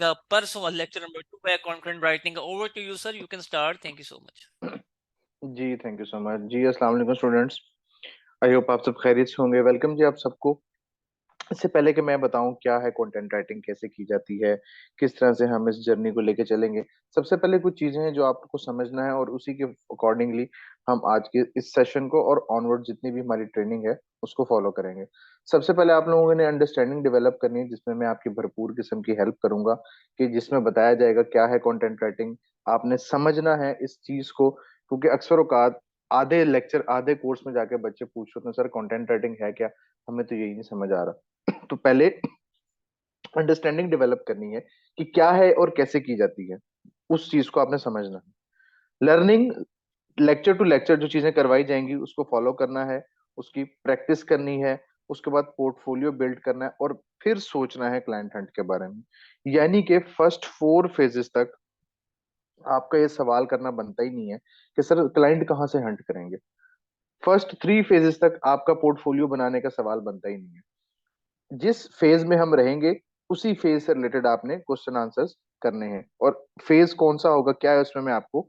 का परसों lecture number 2 है कंटेंट राइटिंग का। Over to you sir, you can start. Thank you so much. जी थैंक यू सो मच जी। अस्सलाम वालेकुम स्टूडेंट्स। आई होप आप सब खैरियत से होंगे। वेलकम जी आप सबको। इससे पहले कि मैं बताऊं क्या है कंटेंट राइटिंग, कैसे की जाती है, किस तरह से हम इस जर्नी को लेके चलेंगे, सबसे पहले कुछ चीजें हैं जो आपको समझना है और उसी के अकॉर्डिंगली हम आज के इस सेशन को और ऑनवर्ड जितनी भी हमारी ट्रेनिंग है उसको फॉलो करेंगे। सबसे पहले आप लोगों ने अंडरस्टैंडिंग डेवलप करनी है, जिसमें मैं आपकी भरपूर किस्म की हेल्प करूंगा कि जिसमें बताया जाएगा क्या है कंटेंट राइटिंग। आपने समझना है इस चीज को, क्योंकि अक्सर औकात आधे लेक्चर आधे कोर्स में जाके बच्चे पूछ रहे हैं, सर कंटेंट राइटिंग है क्या, हमें तो यही नहीं समझ आ रहा। तो पहले अंडरस्टैंडिंग डेवलप करनी है कि क्या है और कैसे की जाती है, उस चीज को आपने समझना है। लर्निंग लेक्चर टू लेक्चर जो चीजें करवाई जाएंगी उसको फॉलो करना है, उसकी प्रैक्टिस करनी है, उसके बाद पोर्टफोलियो बिल्ड करना है और फिर सोचना है क्लाइंट हंट के बारे में। यानी कि फर्स्ट 4 फेजेस तक आपका ये सवाल करना बनता ही नहीं है कि सर क्लाइंट कहाँ से हंट करेंगे। फर्स्ट 3 फेजेस तक आपका पोर्टफोलियो बनाने का सवाल बनता ही नहीं है। जिस फेज में हम रहेंगे उसी फेज से रिलेटेड आपने क्वेश्चन आंसर्स करने हैं, और फेज कौन सा होगा क्या है उसमें मैं आपको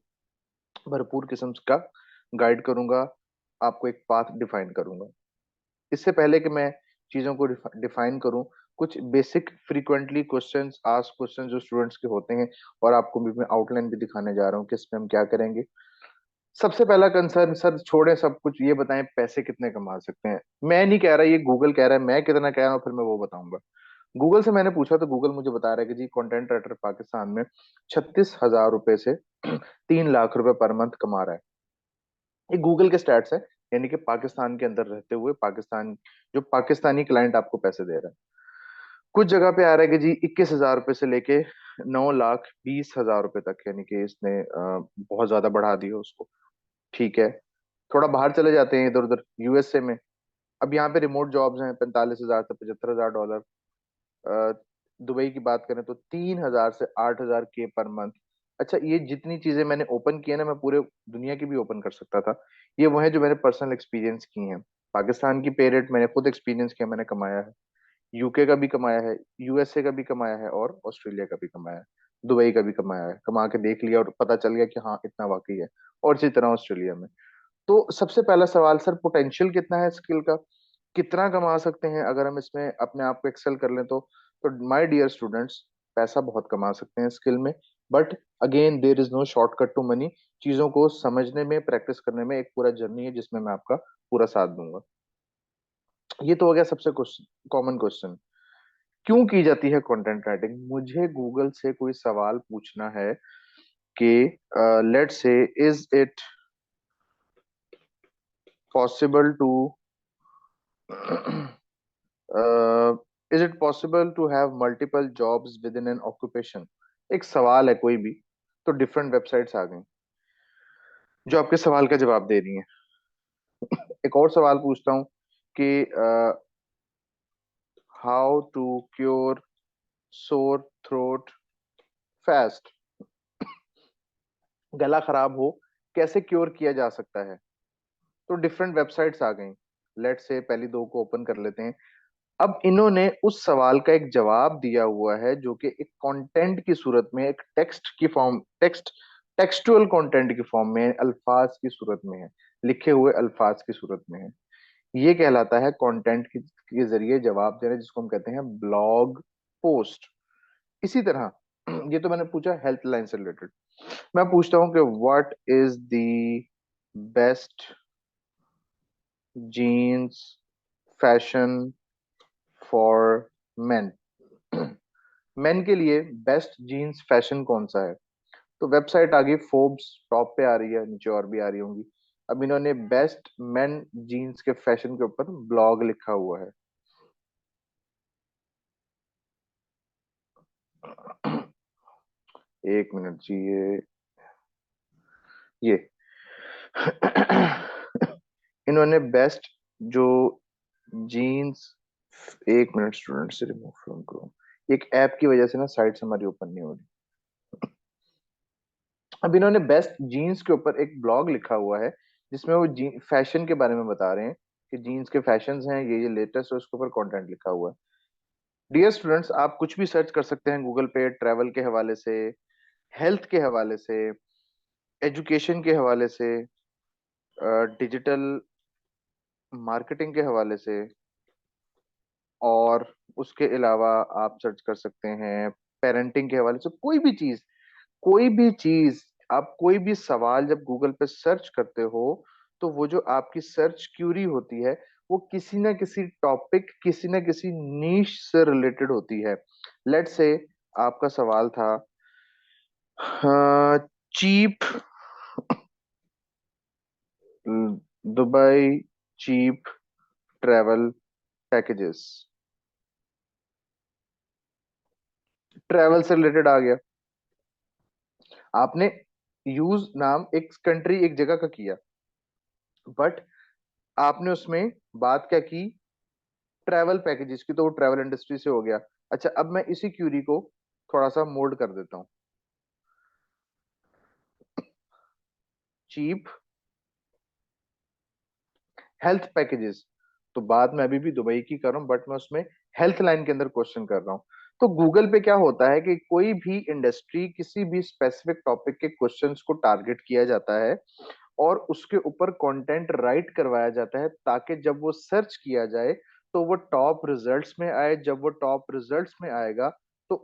भरपूर किस्म का गाइड करूंगा, आपको एक पाथ डिफाइन करूंगा। इससे पहले कि मैं चीजों को डिफाइन करूं, कुछ basic frequently questions ask question जो स्टूडेंट्स के होते हैं, और आपको भी मैं आउटलाइन भी दिखाने जा रहा हूं कि इसमें हम क्या करेंगे। सबसे पहला कंसर्न, सर छोड़ें सब कुछ, ये बताएं पैसे कितने कमा सकते हैं। मैं नहीं कह रहा, ये गूगल कह रहा है, मैं कितना कह रहा हूँ फिर मैं वो बताऊंगा। गूगल से मैंने पूछा तो गूगल मुझे बता रहा है कि जी कंटेंट राइटर पाकिस्तान में 36,000 रुपए से 3 लाख रुपए पर मंथ कमा रहा है। ये गूगल के स्टैट्स है, यानी कि पाकिस्तान के अंदर रहते हुए पाकिस्तान, जो पाकिस्तानी क्लाइंट आपको पैसे दे रहा है। कुछ जगह पे आ रहा है कि जी 21,000 रुपए से लेके 9,20,000 रुपए तक, यानी कि इसने बहुत ज्यादा बढ़ा दिया उसको। ठीक है, थोड़ा बाहर चले जाते हैं इधर उधर यूएसए में। अब यहाँ पे रिमोट जॉब्स हैं 45,000 से 75,000 डॉलर। दुबई की बात करें तो 3,000 से 8,000 के पर मंथ। अच्छा, ये जितनी चीजें मैंने ओपन की है ना, मैं पूरे दुनिया की भी ओपन कर सकता था। ये वो है जो मैंने पर्सनल एक्सपीरियंस की हैं। पाकिस्तान की पे रेट मैंने खुद एक्सपीरियंस किया, मैंने कमाया है। यूके का भी कमाया है, यूएसए का भी कमाया है और ऑस्ट्रेलिया का भी कमाया है। दुबई का भी कमाया है, कमा के देख लिया और पता चल गया कि हाँ इतना वाकई है। और इसी तरह ऑस्ट्रेलिया में। तो सबसे पहला सवाल, सर पोटेंशियल कितना है स्किल का, कितना कमा सकते हैं अगर हम इसमें अपने आप को एक्सेल कर लें तो माय डियर स्टूडेंट्स, पैसा बहुत कमा सकते हैं स्किल में। But again there is no shortcut to money. चीजों को समझने में, प्रैक्टिस करने में एक पूरा जर्नी है जिसमें मैं आपका पूरा साथ दूंगा। ये तो हो गया सबसे कॉमन क्वेश्चन, क्यों की जाती है कंटेंट राइटिंग। मुझे गूगल से कोई सवाल पूछना है कि let's say, is it possible to is it possible to have multiple jobs within an occupation. एक सवाल है कोई भी, तो डिफरेंट वेबसाइट्स आ गई जो आपके सवाल का जवाब दे रही हैं। एक और सवाल पूछता हूँ कि how to cure sore throat fast. गला खराब हो कैसे क्योर किया जा सकता है। तो डिफरेंट वेबसाइट्स आ गई। लेट से पहली दो को ओपन कर लेते हैं। अब इन्होंने उस सवाल का एक जवाब दिया हुआ है जो कि एक कंटेंट की सूरत में, एक टेक्स्ट की फॉर्म, टेक्सटुअल कंटेंट की फॉर्म में, अल्फाज की सूरत में है, लिखे हुए अल्फाज की सूरत में है। ये कहलाता है कंटेंट के जरिए जवाब देना, जिसको हम कहते हैं ब्लॉग पोस्ट। इसी तरह ये तो मैंने पूछा हेल्थ लाइन से रिलेटेड। मैं पूछता हूँ कि what is the best jeans fashion for men. Men के लिए बेस्ट जीन्स फैशन कौन सा है। तो वेबसाइट आ गई फोर्ब्स, टॉप पे आ रही है, नीचे और भी आ रही होंगी। अब इन्होंने बेस्ट मेन जीन्स के फैशन के ऊपर ब्लॉग लिखा हुआ है। एक मिनट जी, ये इन्होंने बेस्ट जो जीन्स, एक मिनट स्टूडेंट से रिमूव फ्रॉम क्रोम, एक ऐप की वजह से ना साइट हमारी ओपन नहीं हो रही। अब इन्होंने बेस्ट जीन्स के ऊपर एक ब्लॉग लिखा हुआ है जिसमें वो फैशन के बारे में बता रहे हैं कि जीन्स के फैशंस हैं, ये लेटेस्ट है, उसके ऊपर कंटेंट लिखा हुआ है। डियर स्टूडेंट्स, आप कुछ भी सर्च कर सकते हैं गूगल पे, ट्रैवल के हवाले से, हेल्थ के हवाले से, एजुकेशन के हवाले से, डिजिटल मार्केटिंग के हवाले से, और उसके अलावा आप सर्च कर सकते हैं पेरेंटिंग के हवाले से। कोई भी चीज, आप कोई भी सवाल जब गूगल पे सर्च करते हो, तो वो जो आपकी सर्च क्यूरी होती है, वो किसी ना किसी टॉपिक, किसी ना किसी नीश से रिलेटेड होती है। लेट्स से आपका सवाल था cheap Dubai cheap travel packages, travel से रिलेटेड आ गया। आपने यूज नाम एक कंट्री, एक जगह का किया, बट आपने उसमें बात क्या की, ट्रैवल पैकेजेस की, तो वो ट्रैवल इंडस्ट्री से हो गया। अच्छा, अब मैं इसी क्यूरी को थोड़ा सा मोल्ड कर देता हूँ, चीप हेल्थ पैकेजेस। तो बात मैं अभी भी दुबई की कर रहा हूँ, बट मैं उसमें हेल्थ लाइन के अंदर क्वेश्चन कर रहा हूँ। तो गूगल पे क्या होता है कि कोई भी इंडस्ट्री, किसी भी स्पेसिफिक टॉपिक के क्वेश्चंस को टारगेट किया जाता है और उसके ऊपर कंटेंट राइट करवाया जाता है, ताकि जब वो सर्च किया जाए तो वो टॉप रिजल्ट्स में आए। जब वो टॉप रिजल्ट्स में आएगा, तो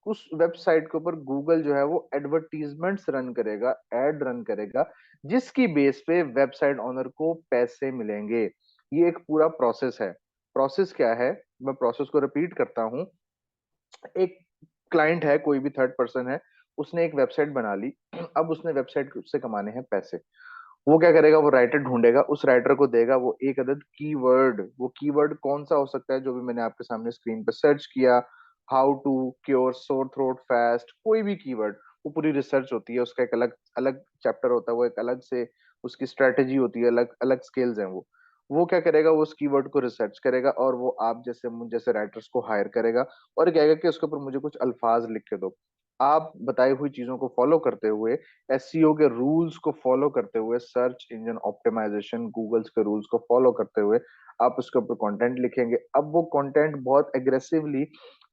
उस वेबसाइट के ऊपर गूगल जो है वो एडवर्टीजमेंट्स रन करेगा, एड रन करेगा, जिसकी बेस पे वेबसाइट ओनर को पैसे मिलेंगे। ये एक पूरा प्रोसेस है। प्रोसेस क्या है, मैं प्रोसेस को रिपीट करता हूँ। एक क्लाइंट है, कोई भी थर्ड पर्सन है, उसने एक वेबसाइट बना ली। अब उसने वेबसाइट से कमाने हैं पैसे। वो क्या करेगा, वो राइटर ढूंढेगा, उस राइटर को देगा वो एक अदद कीवर्ड। वो कीवर्ड कौन सा हो सकता है, जो भी मैंने आपके सामने स्क्रीन पर सर्च किया, how to cure sore throat fast, कोई भी कीवर्ड। वो पूरी रिसर्च होती है, उसका एक अलग अलग चैप्टर होता है, वो एक अलग से उसकी स्ट्रेटेजी होती है, अलग अलग स्किल्स हैं वो क्या करेगा, वो उस कीवर्ड को रिसर्च करेगा और वो आप जैसे मुझ जैसे राइटर्स को हायर करेगा और कहेगा कि उसके ऊपर मुझे कुछ अल्फाज लिख के दो। आप बताई हुई चीजों को फॉलो करते हुए, एसईओ के रूल्स को फॉलो करते हुए, सर्च इंजन ऑप्टिमाइजेशन गूगल्स के रूल्स को फॉलो करते हुए आप उसके ऊपर कंटेंट लिखेंगे। अब वो कंटेंट बहुत एग्रेसिवली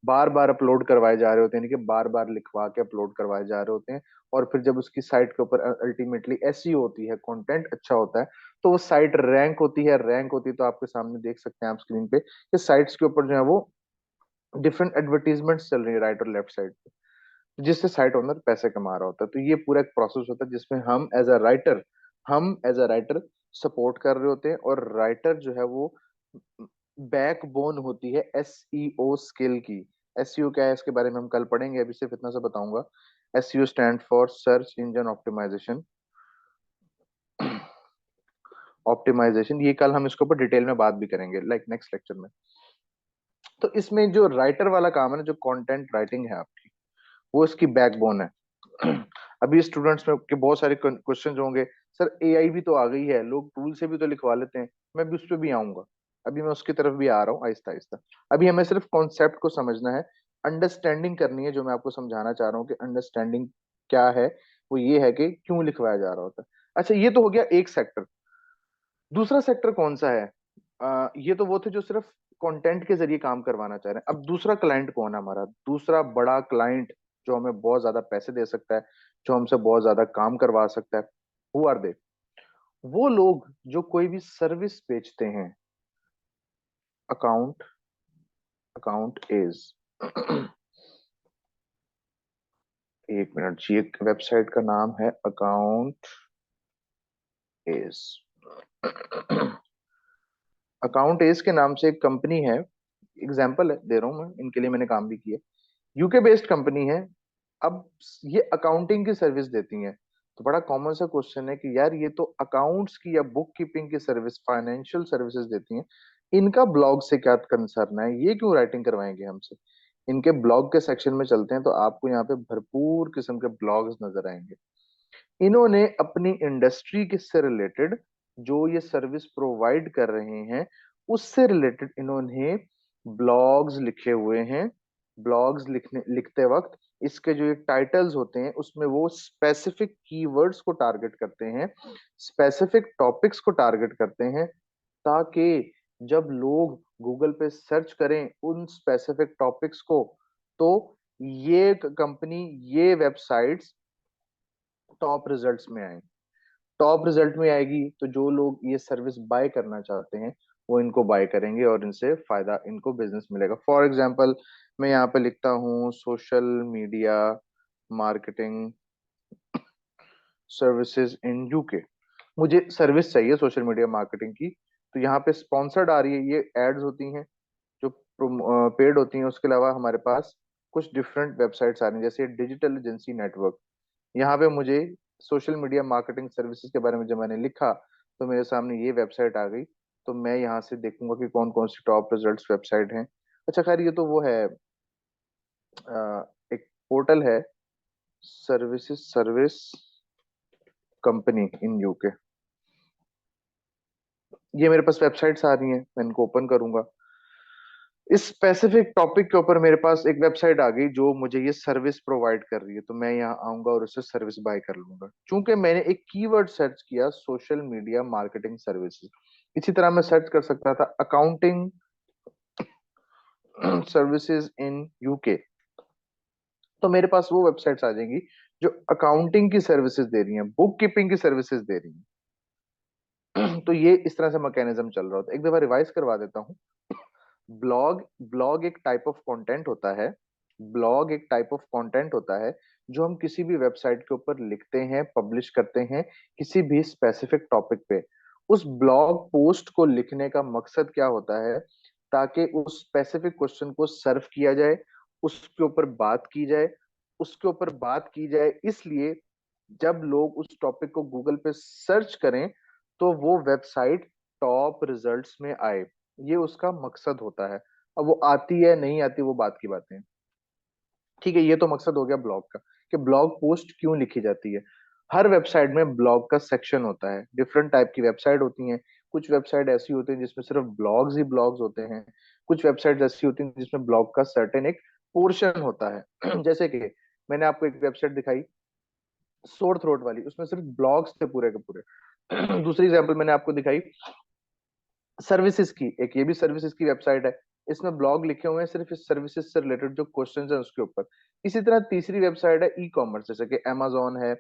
बार बार अपलोड करवाए जा रहे होते हैं, यानी कि बार बार लिखवा के अपलोड करवाए जा रहे होते हैं। और फिर जब उसकी साइट के ऊपर अल्टीमेटली एसईओ होती है, कंटेंट अच्छा होता है, तो वो साइट रैंक होती है। रैंक होती है तो आपके सामने देख सकते हैं आप स्क्रीन पे कि साइट्स के ऊपर जो है वो डिफरेंट एडवर्टीजमेंट्स चल रही है राइट और लेफ्ट साइड, जिससे साइट ओनर पैसे कमा रहा होता है। तो ये पूरा एक प्रोसेस होता है जिसमें हम एज अ राइटर सपोर्ट कर रहे होते हैं। और राइटर जो है वो बैकबोन होती है एसईओ स्किल की। एसईओ क्या है, इसके बारे में हम कल पढ़ेंगे, अभी सिर्फ इतना सा बताऊंगा। SEO stand for search engine optimisation. Optimisation ये कल हम इसके ऊपर डिटेल में बात भी करेंगे, लाइक नेक्स्ट लेक्चर में। तो इसमें जो राइटर वाला काम है ना, जो कंटेंट राइटिंग है आपकी, वो इसकी बैकबोन है। अभी स्टूडेंट्स में के बहुत सारे क्वेश्चन होंगे, सर एआई भी तो आ गई है, लोग टूल से भी तो लिखवा लेते हैं। मैं भी उस पर भी आऊंगा, अभी मैं उसकी तरफ भी आ रहा हूँ आहिस्ता आहिस्ता। अभी हमें सिर्फ कॉन्सेप्ट को समझना है, अंडरस्टैंडिंग करनी है। जो मैं आपको समझाना चाह रहा हूँ कि अंडरस्टैंडिंग क्या है, वो ये है कि क्यों लिखवाया जा रहा होता है। अच्छा, ये तो हो गया एक सेक्टर। दूसरा सेक्टर कौन सा है? ये तो वो थे जो सिर्फ कंटेंट के जरिए काम करवाना चाह रहे हैं। अब दूसरा क्लाइंट कौन है हमारा? दूसरा बड़ा क्लाइंट जो हमें बहुत ज्यादा पैसे दे सकता है, जो हमसे बहुत ज्यादा काम करवा सकता है, हु आर दे? वो लोग जो कोई भी सर्विस बेचते हैं। अकाउंट अकाउंट इज एक मिनट जी, एक वेबसाइट का नाम है अकाउंट इज। अकाउंट एज के नाम से एक कंपनी है, एग्जाम्पल है दे रहा हूं मैं, इनके लिए मैंने काम भी किया। यूके बेस्ड कंपनी है। अब ये अकाउंटिंग की सर्विस देती हैं। तो बड़ा कॉमन सा क्वेश्चन है कि यार ये तो अकाउंट्स की या बुक कीपिंग की सर्विस, फाइनेंशियल सर्विसेज देती हैं, इनका ब्लॉग से क्या कंसर्न है, ये क्यों राइटिंग करवाएंगे हमसे? इनके ब्लॉग के सेक्शन में चलते हैं तो आपको यहाँ पे भरपूर किस्म के ब्लॉग्स नजर आएंगे। इन्होंने अपनी इंडस्ट्री के से रिलेटेड, जो ये सर्विस प्रोवाइड कर रहे हैं, उससे रिलेटेड इन्होंने ब्लॉग्स लिखे हुए हैं। ब्लॉग्स लिखते वक्त इसके जो ये टाइटल्स होते हैं, उसमें वो स्पेसिफिक कीवर्ड्स को टारगेट करते हैं, स्पेसिफिक टॉपिक्स को टारगेट करते हैं, ताकि जब लोग गूगल पे सर्च करें उन स्पेसिफिक टॉपिक्स को, तो ये कंपनी, ये वेबसाइट्स टॉप रिजल्ट्स में आए। टॉप रिजल्ट में आएगी तो जो लोग ये सर्विस बाय करना चाहते हैं वो इनको बाय करेंगे और इनसे फायदा, इनको बिजनेस मिलेगा। फॉर एग्जांपल, मैं यहाँ पे लिखता हूँ social media marketing services in UK. मुझे सर्विस चाहिए सोशल मीडिया मार्केटिंग की, तो यहाँ पे स्पॉन्सर्ड आ रही है, ये एड्स होती हैं जो पेड होती हैं। उसके अलावा हमारे पास कुछ डिफरेंट वेबसाइट्स आ रही हैं, जैसे डिजिटल एजेंसी नेटवर्क। यहाँ पे मुझे सोशल मीडिया मार्केटिंग सर्विसेज के बारे में जब मैंने लिखा तो मेरे सामने ये वेबसाइट आ गई। तो मैं यहाँ से देखूंगा कि कौन कौन सी टॉप रिजल्ट्स वेबसाइट हैं। अच्छा खैर, ये तो वो है, एक पोर्टल है, सर्विस कंपनी इन यूके। ये मेरे पास वेबसाइट्स आ रही हैं, मैं इनको ओपन करूंगा। इस स्पेसिफिक टॉपिक के ऊपर मेरे पास एक वेबसाइट आ गई जो मुझे ये सर्विस प्रोवाइड कर रही है, तो मैं यहाँ आऊंगा और उससे सर्विस बाय कर लूंगा, क्योंकि मैंने एक कीवर्ड सर्च किया, सोशल मीडिया मार्केटिंग सर्विसेज। इसी तरह मैं सर्च कर सकता था अकाउंटिंग सर्विसेज इन यूके, तो मेरे पास वो वेबसाइट्स आ जाएंगी जो अकाउंटिंग की सर्विसेज दे रही हैं, बुक कीपिंग की सर्विसेज दे रही हैं। तो ये इस तरह से मैकेनिज्म चल रहा होता है। एक दफा रिवाइज करवा देता हूँ। ब्लॉग ब्लॉग एक टाइप ऑफ कंटेंट होता है। ब्लॉग एक टाइप ऑफ कंटेंट होता है जो हम किसी भी वेबसाइट के ऊपर लिखते हैं, पब्लिश करते हैं किसी भी स्पेसिफिक टॉपिक पे। उस ब्लॉग पोस्ट को लिखने का मकसद क्या होता है, ताकि उस स्पेसिफिक क्वेश्चन को सर्व किया जाए, उसके ऊपर बात की जाए। उसके ऊपर बात की जाए इसलिए जब लोग उस टॉपिक को गूगल पे सर्च करें तो वो वेबसाइट टॉप रिजल्ट्स में आए। ये उसका मकसद होता है। अब वो आती है नहीं आती वो बात की बातें हैं। ठीक है, ये तो मकसद हो गया ब्लॉग का, कि ब्लॉग पोस्ट क्यों लिखी जाती है। हर वेबसाइट में ब्लॉग का सेक्शन होता है। डिफरेंट टाइप की वेबसाइट होती हैं। कुछ वेबसाइट ऐसी होती हैं जिसमें सिर्फ ब्लॉग्स ही ब्लॉग्स होते हैं। कुछ वेबसाइट ऐसी होती हैं जिसमें ब्लॉग का सर्टेन एक पोर्शन होता है। जैसे कि मैंने आपको एक वेबसाइट दिखाई, सोर थ्रोट वाली, उसमें सिर्फ ब्लॉग्स थे पूरे के पूरे। दूसरी एग्जांपल मैंने आपको दिखाई सर्विसेज की, एक ये भी सर्विसेज की वेबसाइट है। इसमें ब्लॉग लिखे हुए हैं सिर्फ इस सर्विसेज से रिलेटेड जो क्वेश्चंस हैं उसके ऊपर। इसी तरह तीसरी वेबसाइट है ई कॉमर्स, जैसे कि amazon है,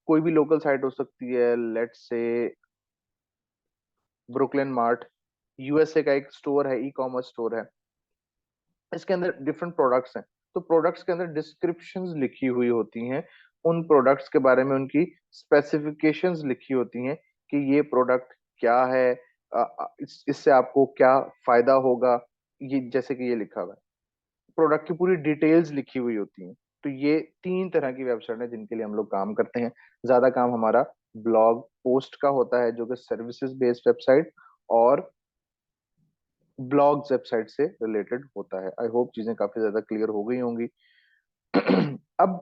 कोई भी लोकल साइट हो सकती है, let's say Brooklyn mart, USA का एक स्टोर है, ई कॉमर्स स्टोर है। इसके अंदर डिफरेंट प्रोडक्ट्स हैं, तो प्रोडक्ट्स के अंदर डिस्क्रिप्शंस लिखी हुई होती हैं। उन प्रोडक्ट्स के बारे में उनकी स्पेसिफिकेशंस लिखी होती हैं कि ये प्रोडक्ट क्या है, इससे आपको क्या फायदा होगा। ये जैसे कि ये लिखा हुआ है, प्रोडक्ट की पूरी डिटेल्स लिखी हुई होती हैं। तो ये तीन तरह की वेबसाइट है जिनके लिए हम लोग काम करते हैं। ज्यादा काम हमारा ब्लॉग पोस्ट का होता है जो कि सर्विसेज बेस्ड वेबसाइट और ब्लॉग्स वेबसाइट से रिलेटेड होता है। आई होप चीजें काफी ज्यादा क्लियर हो गई होंगी। अब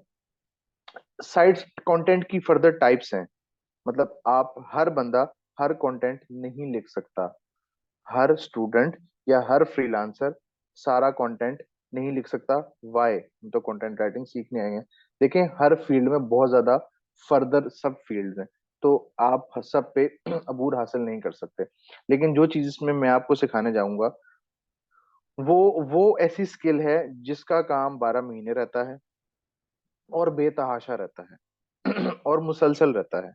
साइट्स कंटेंट की फर्दर टाइप्स हैं। मतलब आप, हर बंदा हर कंटेंट नहीं लिख सकता। हर स्टूडेंट या हर फ्रीलांसर सारा कंटेंट नहीं लिख सकता। वाई, हम तो कंटेंट राइटिंग सीखने आए हैं। देखें, हर फील्ड में बहुत ज्यादा फर्दर सब फील्ड हैं, तो आप सब पे अबूर हासिल नहीं कर सकते। लेकिन जो चीज इसमें मैं आपको सिखाने जाऊंगा वो वो ऐसी स्किल है जिसका काम 12 महीने रहता है और बेतहाशा रहता है और मुसलसल रहता है।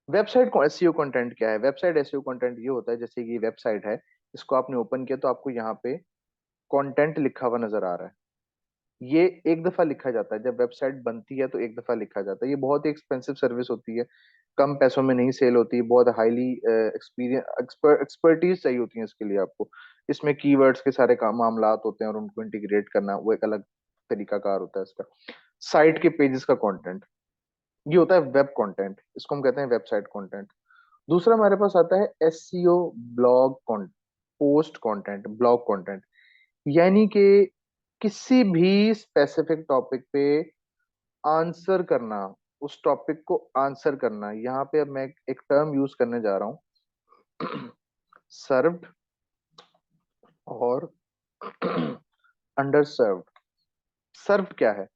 वेबसाइट को एसईओ कंटेंट क्या है? वेबसाइट एसईओ कंटेंट ये होता है, जैसे कि ये वेबसाइट है, इसको आपने ओपन किया तो आपको यहाँ पे कंटेंट लिखा हुआ नजर आ रहा है। ये एक दफा लिखा जाता है, जब वेबसाइट बनती है तो एक दफा लिखा जाता है। ये बहुत ही एक्सपेंसिव सर्विस होती है, कम पैसों में नहीं सेल होती, बहुत हाईली एक्सपर्टीज चाहिए होती है इसके लिए आपको। इसमें कीवर्ड्स के सारे काम मामलात होते हैं और उनको इंटीग्रेट करना वो एक अलग तरीका कार होता है इसका। साइट के पेजेस का कंटेंट, ये होता है वेब कंटेंट, इसको हम कहते हैं वेबसाइट कंटेंट। दूसरा हमारे पास आता है SCO blog post content, blog content, यानी कि किसी भी स्पेसिफिक टॉपिक पे आंसर करना, उस टॉपिक को आंसर करना। यहाँ पे अब मैं एक टर्म यूज करने जा रहा हूँ, सर्व्ड और अंडर सर्व्ड। सर्व्ड क्या है?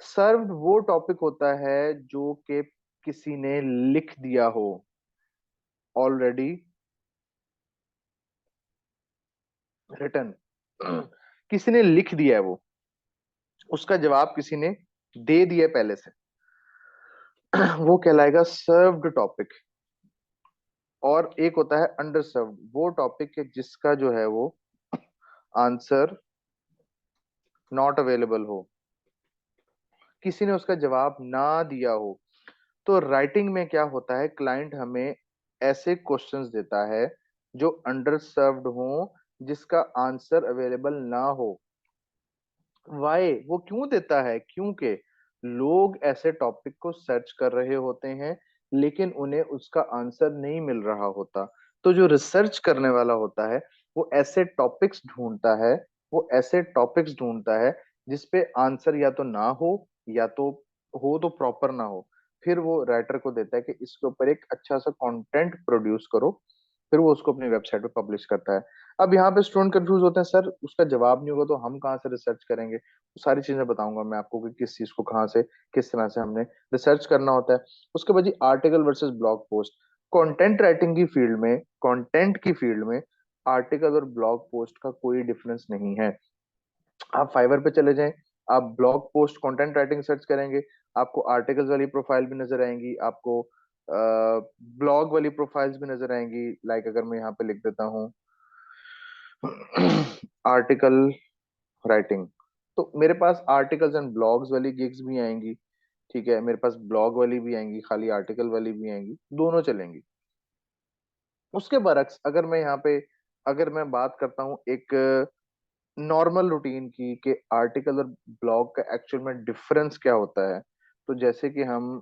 सर्व्ड वो टॉपिक होता है जो कि किसी ने लिख दिया हो ऑलरेडी, रिटन किसी ने लिख दिया है, वो उसका जवाब किसी ने दे दिया है पहले से, वो कहलाएगा सर्व्ड टॉपिक। और एक होता है अंडर सर्व्ड, वो टॉपिक है जिसका जो है वो आंसर नॉट अवेलेबल हो, किसी ने उसका जवाब ना दिया हो। तो राइटिंग में क्या होता है, क्लाइंट हमें ऐसे क्वेश्चंस देता है जो अंडर सर्व्ड हो, जिसका आंसर अवेलेबल ना हो। वाई, वो क्यों देता है? क्योंकि लोग ऐसे टॉपिक को सर्च कर रहे होते हैं, लेकिन उन्हें उसका आंसर नहीं मिल रहा होता। तो जो रिसर्च करने वाला होता है, वो ऐसे टॉपिक्स ढूंढता है, वो ऐसे टॉपिक्स ढूंढता है जिसपे आंसर या तो ना या तो हो तो प्रॉपर ना हो। फिर वो राइटर को देता है कि इसके ऊपर एक अच्छा सा कंटेंट प्रोड्यूस करो। फिर वो उसको अपनी वेबसाइट पे पब्लिश करता है। अब यहाँ पे स्टूडेंट कंफ्यूज होते हैं, सर उसका जवाब नहीं होगा तो हम कहाँ से रिसर्च करेंगे? वो सारी चीजें बताऊंगा मैं आपको कि किस चीज को कहाँ से, किस तरह से हमने रिसर्च करना होता है। उसके बाद जी article versus blog post. Content writing की फील्ड में, कंटेंट की फील्ड में आर्टिकल और ब्लॉग पोस्ट का कोई डिफरेंस नहीं है। आप फाइवर पे चले जाएं, आप blog post content writing search करेंगे, आपको आर्टिकल्स वाली प्रोफाइल भी नजर आएंगी, आपको ब्लॉग वाली प्रोफाइल्स भी नजर आएंगी। लाइक अगर मैं यहाँ पे लिख देता हूँ आर्टिकल राइटिंग, तो मेरे पास आर्टिकल्स एंड ब्लॉग्स वाली गिग्स भी आएंगी। ठीक है, मेरे पास ब्लॉग वाली भी आएंगी, खाली आर्टिकल वाली भी आएंगी, दोनों चलेंगी। उसके बरक्स अगर मैं यहाँ पे, अगर मैं बात करता हूँ एक नॉर्मल रूटीन की कि आर्टिकल और ब्लॉग का एक्चुअल में डिफरेंस क्या होता है, तो जैसे कि हम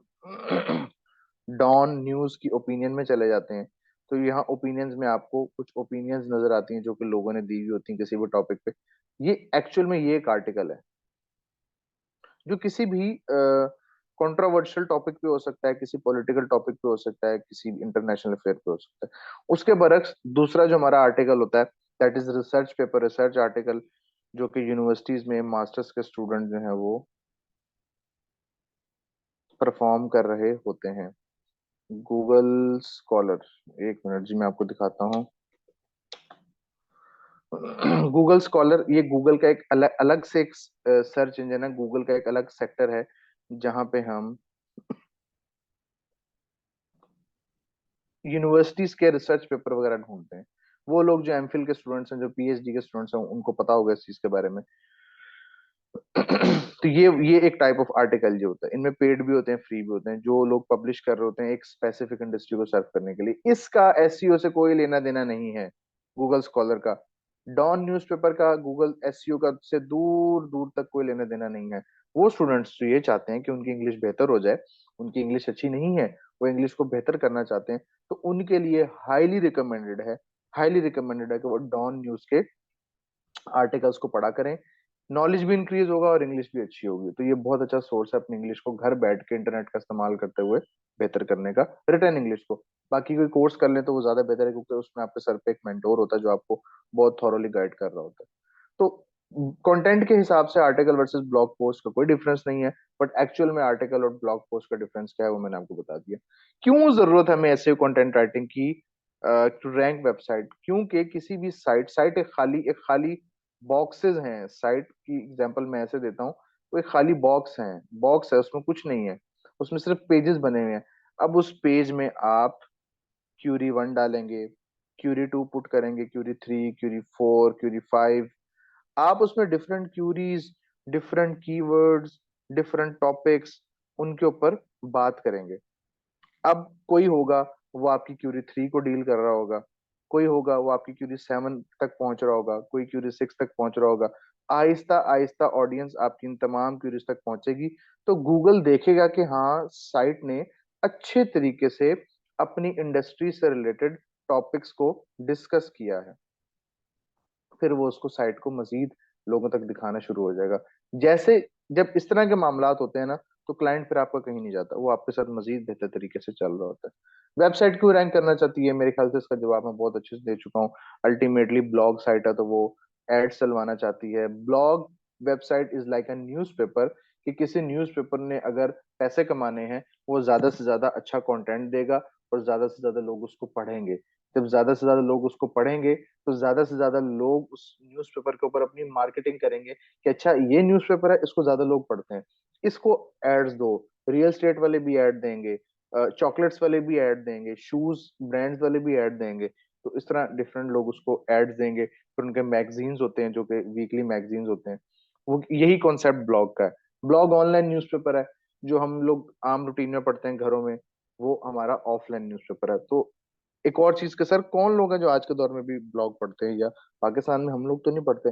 डॉन न्यूज की ओपिनियन में चले जाते हैं, तो यहाँ ओपिनियंस में आपको कुछ ओपिनियंस नजर आती हैं जो कि लोगों ने दी हुई होती हैं किसी भी टॉपिक पे। ये एक्चुअल में ये एक आर्टिकल है जो किसी भी कंट्रोवर्शियल टॉपिक पे हो सकता है, किसी पॉलिटिकल टॉपिक पे हो सकता है, किसी इंटरनेशनल अफेयर पे हो सकता है। उसके बरक्स दूसरा जो हमारा आर्टिकल होता है, that is research paper, research article, जो कि यूनिवर्सिटीज में मास्टर्स के स्टूडेंट जो हैं वो परफॉर्म कर रहे होते हैं। गूगल स्कॉलर, एक मिनट जी मैं आपको दिखाता हूँ। गूगल स्कॉलर ये गूगल का एक अलग अलग से एक सर्च इंजन है, गूगल का एक अलग सेक्टर है जहां पे हम यूनिवर्सिटीज के रिसर्च पेपर वगैरह ढूंढते हैं। वो लोग जो एमफिल के स्टूडेंट्स हैं, जो पीएचडी के स्टूडेंट्स हैं, उनको पता होगा इस चीज के बारे में। तो ये एक टाइप ऑफ आर्टिकल जो होता है, इनमें पेड भी होते हैं, फ्री भी होते हैं, जो लोग पब्लिश कर रहे होते हैं एक स्पेसिफिक इंडस्ट्री को सर्व करने के लिए। इसका एसईओ से कोई लेना देना नहीं है, गूगल स्कॉलर का। डॉन न्यूज़पेपर का गूगल एसईओ का से दूर दूर तक कोई लेना देना नहीं है। वो स्टूडेंट्स जो ये चाहते हैं कि उनकी इंग्लिश बेहतर हो जाए, उनकी इंग्लिश अच्छी नहीं है, वो इंग्लिश को बेहतर करना चाहते हैं, तो उनके लिए हाईली रिकमेंडेड है, हाईली रिकमेंडेड है कि वो डॉन न्यूज के आर्टिकल्स को पढ़ा करें। नॉलेज भी इंक्रीज होगा और इंग्लिश भी अच्छी होगी। तो ये बहुत अच्छा सोर्स है अपनी इंग्लिश को घर बैठ के इंटरनेट का इस्तेमाल करते हुए बेहतर करने का, रिटर्न इंग्लिश को। बाकी कोई कोर्स कर ले तो वो ज्यादा बेहतर है, क्योंकि उसमें आपके सर पे एक मेंटोर होता है जो आपको बहुत थॉरोली गाइड कर रहा होता है। तो कंटेंट के हिसाब से आर्टिकल वर्सेस ब्लॉग पोस्ट का कोई डिफरेंस नहीं है, बट एक्चुअल में आर्टिकल और ब्लॉग पोस्ट का डिफरेंस क्या है वो मैंने आपको बता दिया। क्यों जरूरत है हमें ऐसे कंटेंट राइटिंग की टू रैंक वेबसाइट? क्योंकि किसी भी साइट, साइट एक खाली बॉक्सेस हैं। साइट की एग्जांपल मैं ऐसे देता हूँ, वो एक खाली बॉक्स है, उसमें कुछ नहीं है, उसमें सिर्फ पेजेस बने हुए हैं। अब उस पेज में आप क्यूरी 1 डालेंगे, क्यूरी 2 पुट करेंगे, क्यूरी 3, क्यूरी 4, क्यूरी 5, आप उसमें different queries, different keywords, different topics, उनके ऊपर बात करेंगे। अब कोई होगा वो आपकी क्यूरी 3 को डील कर रहा होगा, कोई होगा वो आपकी क्यूरी 7 तक पहुंच रहा होगा, कोई क्यूरी 6 तक पहुंच रहा होगा। आहिस्ता आहिस्ता ऑडियंस आपकी इन तमाम क्यूरीज तक पहुंचेगी। तो गूगल देखेगा कि हाँ, साइट ने अच्छे तरीके से अपनी इंडस्ट्री से रिलेटेड टॉपिक्स को डिस्कस किया है। फिर वो उसको साइट को मजीद लोगों तक दिखाना शुरू हो जाएगा। जैसे जब इस तरह के मामलात होते हैं ना, तो क्लाइंट फिर आपका कहीं नहीं जाता, वो आपके साथ मजीद बेहतर तरीके से चल रहा होता है। वेबसाइट क्यों रैंक करना चाहती है? मेरे ख्याल से इसका जवाब मैं बहुत अच्छे से दे चुका हूँ। अल्टीमेटली ब्लॉग साइट है तो वो एड्स चलवाना चाहती है। Blog website is like a newspaper, कि किसी न्यूज़पेपर ने अगर पैसे कमाने हैं, वो ज्यादा से ज्यादा अच्छा कंटेंट देगा और ज्यादा से ज्यादा लोग उसको पढ़ेंगे। जब ज्यादा से ज्यादा लोग उसको पढ़ेंगे तो ज्यादा से ज्यादा लोग उस न्यूज़पेपर के ऊपर अपनी मार्केटिंग करेंगे कि अच्छा ये न्यूज़पेपर है, इसको ज्यादा लोग पढ़ते हैं, इसको एड्स दो। रियल स्टेट वाले भी ऐड देंगे, चॉकलेट्स वाले भी ऐड देंगे, शूज ब्रांड्स वाले भी ऐड देंगे। तो इस तरह डिफरेंट लोग उसको एड्स देंगे। फिर उनके मैगजीन्स होते हैं जो कि वीकली मैगजीन्स होते हैं, वो यही कॉन्सेप्ट ब्लॉग का है। ब्लॉग ऑनलाइन न्यूज़पेपर है जो हम लोग आम रूटीन में पढ़ते हैं घरों में, वो हमारा ऑफलाइन न्यूज़पेपर है। तो एक और चीज के सर, कौन लोग हैं जो आज के दौर में भी ब्लॉग पढ़ते हैं, या पाकिस्तान में हम लोग तो नहीं पढ़ते,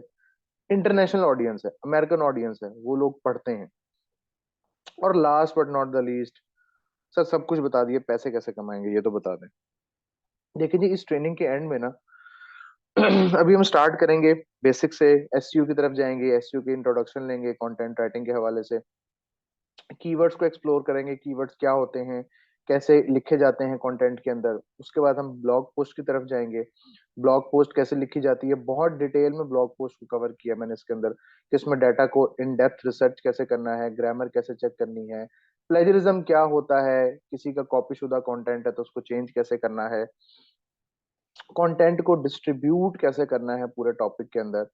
इंटरनेशनल ऑडियंस है, अमेरिकन ऑडियंस है, वो लोग पढ़ते हैं। और last but not the least, sir सब कुछ बता दिए, पैसे कैसे कमाएंगे ये तो बता दें। देखिए जी, इस ट्रेनिंग के एंड में ना अभी हम स्टार्ट करेंगे बेसिक से, एसईओ की तरफ जाएंगे, एसईओ के इंट्रोडक्शन लेंगे कंटेंट राइटिंग के हवाले से, कीवर्ड्स को एक्सप्लोर करेंगे, कीवर्ड्स क्या होते हैं, कैसे लिखे जाते हैं कंटेंट के अंदर। उसके बाद हम ब्लॉग पोस्ट की तरफ जाएंगे, ब्लॉग पोस्ट कैसे लिखी जाती है, बहुत डिटेल में ब्लॉग पोस्ट को कवर किया मैंने इसके अंदर, कि इसमें डाटा को इन डेप्थ रिसर्च कैसे करना है, ग्रामर कैसे चेक करनी है, प्लेजरिज्म क्या होता है, किसी का कॉपी शुदा कंटेंट है तो उसको चेंज कैसे करना है, कंटेंट को डिस्ट्रीब्यूट कैसे करना है पूरे टॉपिक के अंदर,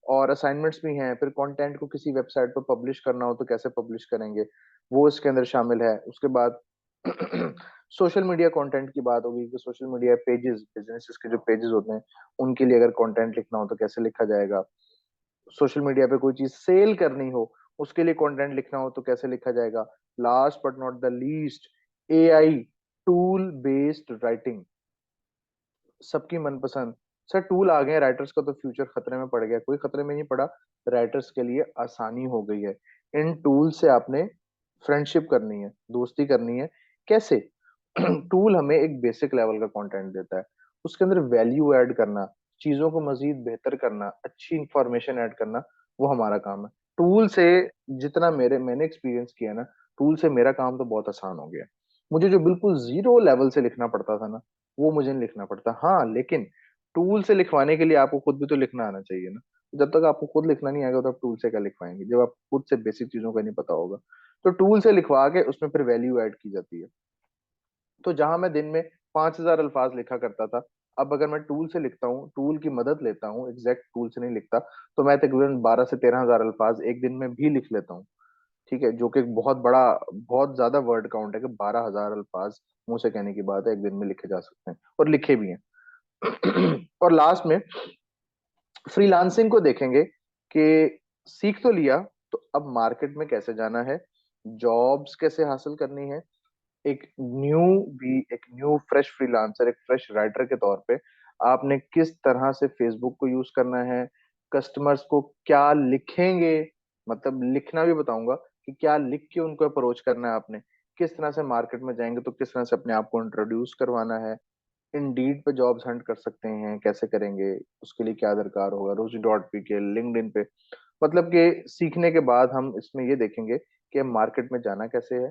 और असाइनमेंट्स भी हैं। फिर कंटेंट को किसी वेबसाइट पर पब्लिश करना हो तो कैसे पब्लिश करेंगे, वो इसके अंदर शामिल है। उसके बाद सोशल मीडिया कंटेंट की बात होगी कि सोशल मीडिया पेजेस, बिजनेसेस के जो पेजेस होते हैं उनके लिए अगर कंटेंट लिखना हो तो कैसे लिखा जाएगा, सोशल मीडिया पे कोई चीज सेल करनी हो उसके लिए कंटेंट लिखना हो तो कैसे लिखा जाएगा। Last but not the least, AI tool based writing, सबकी मनपसंद। सर टूल आ गए हैं, राइटर्स का तो फ्यूचर खतरे में पड़ गया, कोई खतरे में नहीं पड़ा, राइटर्स के लिए आसानी हो गई है। इन टूल से आपने फ्रेंडशिप करनी है, दोस्ती करनी है, कैसे? टूल हमें एक बेसिक लेवल का कंटेंट देता है, उसके अंदर वैल्यू ऐड करना, चीजों को मजीद बेहतर करना, अच्छी इंफॉर्मेशन ऐड करना, वो हमारा काम है। टूल से जितना मैंने एक्सपीरियंस किया ना, टूल से मेरा काम तो बहुत आसान हो गया। मुझे जो बिल्कुल जीरो लेवल से लिखना पड़ता था ना, वो मुझे नहीं लिखना पड़ता। हाँ लेकिन टूल से लिखवाने के लिए आपको खुद भी तो लिखना आना चाहिए ना। जब तक आपको खुद लिखना नहीं आएगा तो आप टूल से क्या लिखवाएंगे, जब आप खुद से बेसिक चीजों का नहीं पता होगा। तो टूल से लिखवा के उसमें फिर वैल्यू ऐड की जाती है। तो जहां मैं दिन में 5,000 अल्फाज लिखा करता था, अब अगर मैं टूल से लिखता हूँ, टूल की मदद लेता हूँ, एग्जैक्ट टूल से नहीं लिखता, तो मैं तकरीबन 12 से 13 हजार अल्फाज एक दिन में भी लिख लेता हूँ। ठीक है, जो कि एक बहुत बड़ा, बहुत ज्यादा वर्ड काउंट है कि 12,000 अल्फाज मुंह से कहने की बात है एक दिन में लिखे जा सकते हैं, और लिखे भी हैं। और लास्ट में फ्रीलांसिंग को देखेंगे कि सीख तो लिया, तो अब मार्केट में कैसे जाना है, जॉब्स कैसे हासिल करनी है। एक न्यू एक न्यू फ्रेश फ्रीलांसर, एक फ्रेश राइटर के तौर पे आपने किस तरह से फेसबुक को यूज करना है, कस्टमर्स को क्या लिखेंगे, मतलब लिखना भी बताऊंगा कि क्या लिख के उनको अप्रोच करना है आपने, किस तरह से मार्केट में जाएंगे तो किस तरह से अपने आप को इंट्रोड्यूस करवाना है, इंडीड पे जॉब्स हंट कर सकते हैं कैसे करेंगे, उसके लिए क्या दरकार होगा, रोजी डॉट पी के, लिंक्डइन पे। मतलब कि सीखने के बाद हम इसमें ये देखेंगे कि हम मार्केट में जाना कैसे है,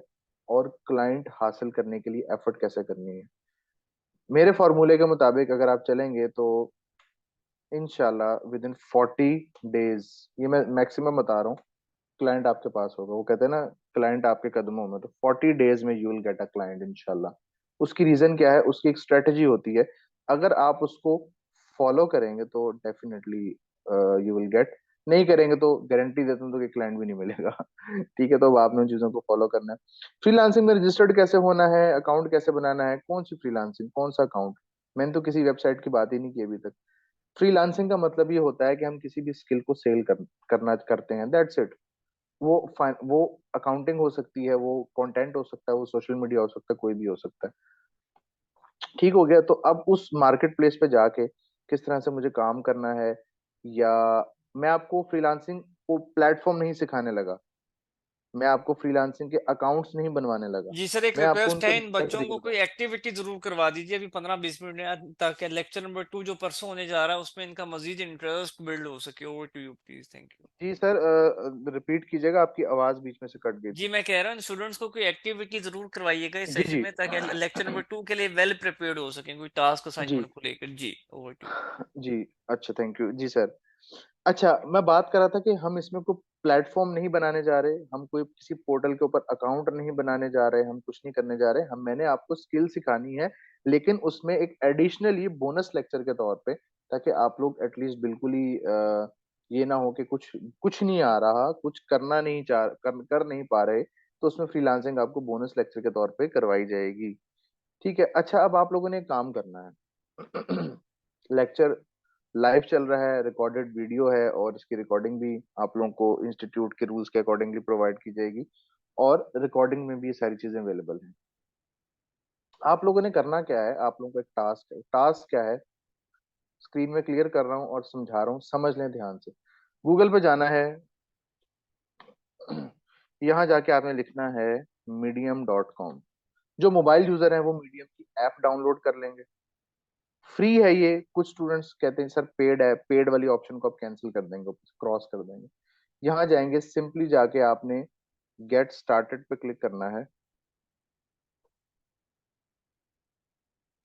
और क्लाइंट हासिल करने के लिए एफर्ट कैसे करनी है। मेरे फॉर्मूले के मुताबिक अगर आप चलेंगे तो इनशाला विद इन 40 डेज, ये मैं मैक्सिमम बता रहा हूँ, क्लाइंट आपके पास होगा। वो कहते हैं ना, क्लाइंट आपके कदमों में, तो 40 डेज में you will get a client इंशाल्लाह। उसकी रीजन क्या है, उसकी एक स्ट्रेटजी होती है, अगर आप उसको फॉलो करेंगे तो डेफिनेटली यू विल गेट, नहीं करेंगे तो गारंटी देता हूँ तो कि क्लाइंट भी नहीं मिलेगा। ठीक है, तो अब आपने उन चीजों को फॉलो करना है। फ्रीलांसिंग में रजिस्टर्ड कैसे होना है, अकाउंट कैसे बनाना है, कौन सी फ्रीलांसिंग, कौन सा अकाउंट, मैंने तो किसी वेबसाइट की बात ही नहीं की अभी तक। फ्रीलांसिंग का मतलब ये होता है कि हम किसी भी स्किल को करना करते हैं, दैट्स इट। वो अकाउंटिंग हो सकती है, वो कंटेंट हो सकता है, वो सोशल मीडिया हो सकता है, कोई भी हो सकता है। ठीक हो गया, तो अब उस मार्केट प्लेस पे जाके किस तरह से मुझे काम करना है, या मैं आपको फ्रीलांसिंग को प्लेटफॉर्म नहीं सिखाने लगा, मैं आपको फ्रीलांसिंग के अकाउंट्स नहीं बनवाने लगा, जी सर, एक मैं आपको रिक्वेस्ट है, उनको इन नया बच्चों तरीका को कोई बताऊंगा। एक्टिविटी जरूर करवा दीजिए अभी 15-20 मिनट में, ताकि लेक्चर नंबर 2 जो परसों होने जा रहा है उसमें इनका मजीद इंटरेस्ट बिल्ड हो सके। Over to you please, thank you. जी सर, रिपीट कीजिएगा, आपकी आवाज बीच में से कट गई जी थी। मैं कह रहा हूँ स्टूडेंट्स को कोई एक्टिविटी जरूर करवाइएगा इस जी सेशन जी। में, ताकि लेक्चर नंबर 2 के लिए वेल प्रिपेयर्ड हो सके कोई टास्क जी असाइनमेंट को लेकर। जी, ओवर टू यू। जी। अच्छा, थैंक यू जी सर। अच्छा, मैं बात कर रहा था कि हम इसमें कोई प्लेटफॉर्म नहीं बनाने जा रहे, हम कोई किसी पोर्टल के ऊपर अकाउंट नहीं बनाने जा रहे, हम कुछ नहीं करने जा रहे। हम मैंने आपको स्किल सिखानी है, लेकिन उसमें एक एडिशनली बोनस लेक्चर के तौर पे, ताकि आप लोग एटलीस्ट बिल्कुल ही ये ना हो कि कुछ कुछ नहीं आ रहा, कुछ करना नहीं कर नहीं पा रहे, तो उसमें फ्रीलांसिंग आपको बोनस लेक्चर के तौर पे करवाई जाएगी। ठीक है। अच्छा, अब आप लोगों ने एक काम करना है। लेक्चर लाइव चल रहा है, रिकॉर्डेड वीडियो है, और इसकी रिकॉर्डिंग भी आप लोगों को इंस्टीट्यूट के रूल्स के अकॉर्डिंगली प्रोवाइड की जाएगी, और रिकॉर्डिंग में भी ये सारी चीजें अवेलेबल हैं। आप लोगों ने करना क्या है, आप लोगों का एक टास्क है। टास्क क्या है, स्क्रीन में क्लियर कर रहा हूँ और समझा रहा हूँ, समझ लें ध्यान से। गूगल पे जाना है। यहाँ जाके आपने लिखना है medium.com। जो मोबाइल यूजर है वो मीडियम की ऐप डाउनलोड कर लेंगे। फ्री है ये। कुछ स्टूडेंट्स कहते हैं सर पेड है, पेड वाली ऑप्शन को आप कैंसिल कर देंगे, क्रॉस कर देंगे। यहाँ जाएंगे, सिंपली जाके आपने गेट स्टार्टेड पे क्लिक करना है।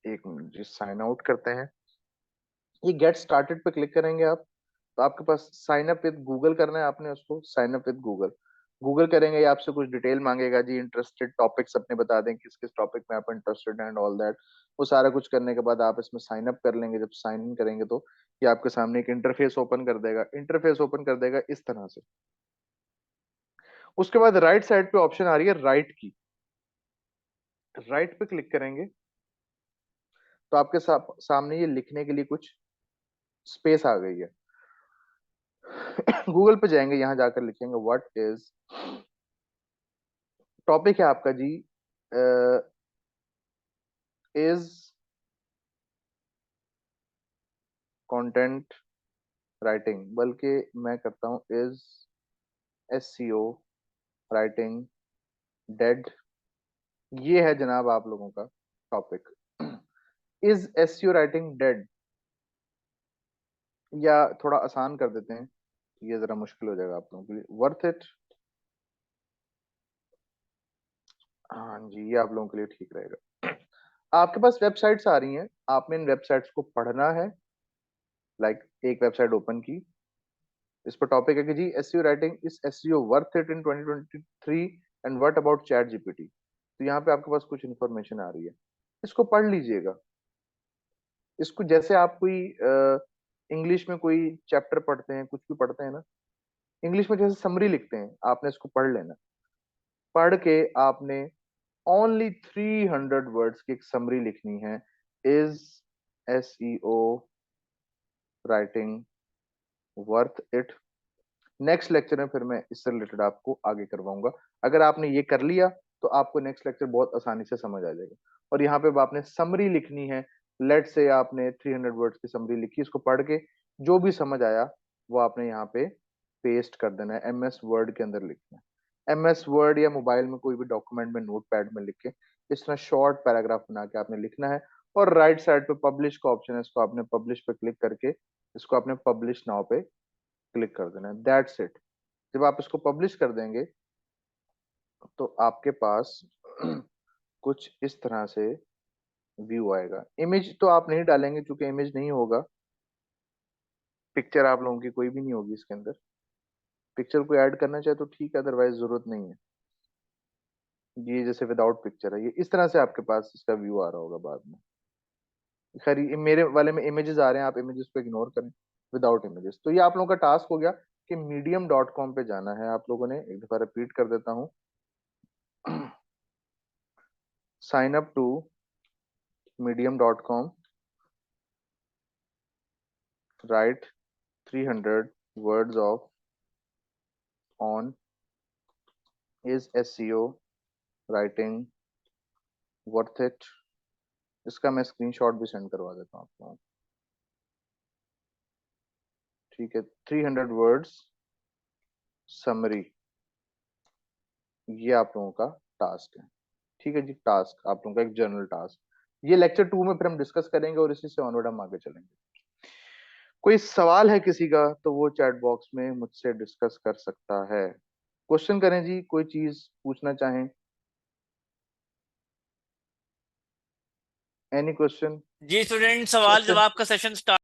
एक मिनट जी, साइन आउट करते हैं। ये गेट स्टार्टेड पे क्लिक करेंगे आप, तो आपके पास साइन अप विद गूगल करना है, आपने उसको sign up with Google. Google करेंगे, ये आपसे कुछ डिटेल मांगेगा जी, इंटरेस्टेड टॉपिक्स अपने बता दें, किस किस टॉपिक में आप इंटरेस्टेड हैं एंड ऑल दैट। वो सारा कुछ करने के बाद आप इसमें साइन अप कर लेंगे। जब साइन इन करेंगे तो ये आपके सामने एक इंटरफेस ओपन कर देगा। इंटरफेस ओपन कर देगा इस तरह से। उसके बाद राइट साइड पे ऑप्शन आ रही है राइट की। राइट पे क्लिक करेंगे तो आपके सामने ये लिखने के लिए कुछ स्पेस आ गई है। गूगल पे जाएंगे, यहां जाकर लिखेंगे व्हाट इज, टॉपिक है आपका जी इज कंटेंट राइटिंग, बल्कि मैं करता हूं इज एससीओ राइटिंग डेड। ये है जनाब आप लोगों का topic. Is SCO writing dead, या थोड़ा आसान कर देते हैं, ये जरा मुश्किल हो जाएगा आप लोगों के लिए। वर्थ इट, हाँ जी, ये आप लोगों के लिए ठीक रहेगा। आपके पास वेबसाइट्स आ रही हैं, आपने इन वेबसाइट्स को पढ़ना है। एक वेबसाइट ओपन की, इस पर टॉपिक है कि जी SEO writing, is SEO worth it in 2023 and what about chat GPT. तो यहाँ पे आपके पास कुछ इन्फॉर्मेशन आ रही है, इसको पढ़ लीजिएगा। इसको जैसे आप कोई इंग्लिश में कोई चैप्टर पढ़ते हैं, कुछ भी पढ़ते हैं ना, इंग्लिश में जैसे समरी लिखते हैं, आपने इसको पढ़ लेना। पढ़ के आपने ओनली 300 वर्ड्स की एक समरी लिखनी है। Is SEO writing worth it. Next lecture में फिर मैं इससे रिलेटेड आपको आगे करवाऊंगा। अगर आपने ये कर लिया तो आपको नेक्स्ट लेक्चर बहुत आसानी से समझ आ जाएगा। और यहाँ पे आपने समरी लिखनी है। लेट से आपने 300 वर्ड्स की समरी लिखी, इसको पढ़ के जो भी समझ आया वो आपने यहाँ पे पेस्ट कर देना है, एमएस वर्ड के अंदर लिखना है। एमएस वर्ड या मोबाइल में कोई भी डॉक्यूमेंट में नोट पैड में लिख के इस तरह शॉर्ट पैराग्राफ बना के आपने लिखना है। और राइट साइड पे पब्लिश का ऑप्शन है, इसको आपने पब्लिश पे क्लिक करके इसको आपने पब्लिश नाउ पे क्लिक कर देना है। That's it. जब आप इसको पब्लिश कर देंगे तो आपके पास कुछ इस तरह से व्यू आएगा। इमेज तो आप नहीं डालेंगे क्योंकि इमेज नहीं होगा, पिक्चर आप लोगों की कोई भी नहीं होगी इसके अंदर। पिक्चर को ऐड करना चाहे तो ठीक है, अदरवाइज जरूरत नहीं है। ये जैसे विदाउट पिक्चर है, ये इस तरह से आपके पास इसका व्यू आ रहा होगा बाद में। खैर ये मेरे वाले में इमेजेस आ रहे हैं, आप इमेजेस को इग्नोर करें, विदाउट इमेजेस। तो ये आप लोगों का टास्क हो गया कि medium.com पे जाना है। आप लोगों ने, एक दफा रिपीट कर देता हूँ। Sign up to medium.com, write 300 words of on is SEO writing worth it। इसका मैं स्क्रीनशॉट भी सेंड करवा देता हूँ आपको। ठीक है, 300 वर्ड्स समरी, ये आप लोगों का टास्क है। ठीक है जी, टास्क आप लोगों का एक जर्नल टास्क। ये लेक्चर 2 में फिर हम डिस्कस करेंगे और इसी से ऑनवर्ड हम आगे चलेंगे। कोई सवाल है किसी का तो वो चैट बॉक्स में मुझसे डिस्कस कर सकता है। क्वेश्चन करें जी, कोई चीज पूछना चाहें, एनी क्वेश्चन। जी स्टूडेंट, सवाल अच्छा, जवाब का सेशन स्टार्ट